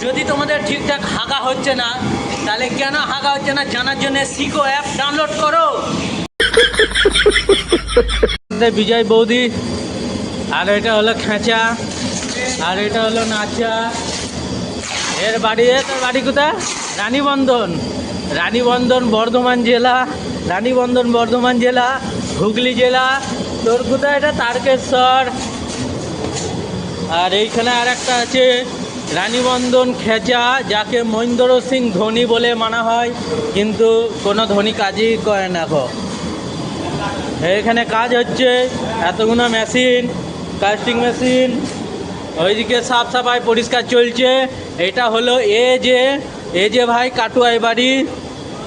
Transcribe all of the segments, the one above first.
যদি তোমাদের ঠিকঠাক হাগা হচ্ছে না, তাহলে কেন হাগা হচ্ছে না জানার জন্য সিকো অ্যাপ ডাউনলোড করো। বিজয় বৌদি, আর এটা হলো খেঁচা, আর এটা হলো নাচা। এর বাড়ি, তোর বাড়ি কোথায়? রানীবন্ধন। রানীবন্ধন বর্ধমান জেলা, রানীবন্ধন বর্ধমান জেলা, হুগলি জেলা। তোর কোথায়? এটা তারকেশ্বর। আর এইখানে আর একটা আছে রানীবন্ধন খেচা, যাকে মহেন্দ্র সিং ধোনি বলে মানা হয়, কিন্তু কোনো ধোনি কাজই করে না। এখানে কাজ হচ্ছে, এতগুলো মেশিন, কাস্টিং মেশিন, ওইদিকে সাফ সাফাই পরিষ্কার চলছে। এটা হলো এ যে ভাই কাটুয়াই বাড়ি।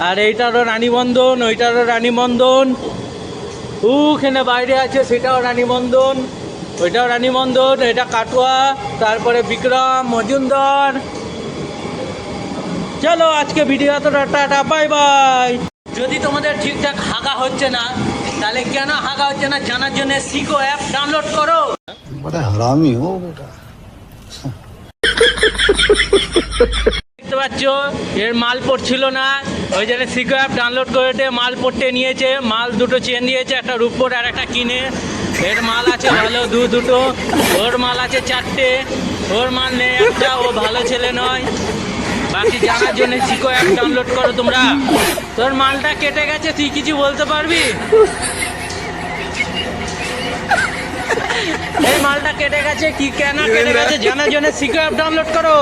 আর এইটারও রানীবন্ধন, ওইটারও রানীবন্ধন। ওখানে বাইরে আছে, সেটাও রানীবন্ধন, ওইটাও রানীবন্ধন। এটা কাটুয়া, তারপরে বিক্রম মজুমদার। চলো আজকে ভিডিও তো টাটা, বাই বাই। যদি তোমাদের ঠিকঠাক হাগা হচ্ছে না, তাহলে কেন হাগা হচ্ছে না জানার জন্য সিকো অ্যাপ ডাউনলোড করো। बड़ा हरामी हो बेटा। দেখতে পাচ্ছ এর মাল পড়ছিল না, ওই জন্য সিকো অ্যাপ ডাউনলোড করে মাল পড়তে নিয়েছে। মাল দুটো চেন দিয়েছে, একটা রূপোর আর একটা কিনে। এর মাল আছে ভালো দুটো, ওর মাল আছে 4টে, ওর মাল নেই একটা, ও ভালো ছেলে নয়। বাকি জানার জন্য সিকো অ্যাপ ডাউনলোড করো তোমরা। তোর মালটা কেটে গেছে, তুই কিছু বলতে পারবি? এই মালটা কেটে গেছে, কি কেন কেটে গেছে জানার জন্য সিকো অ্যাপ ডাউনলোড করো।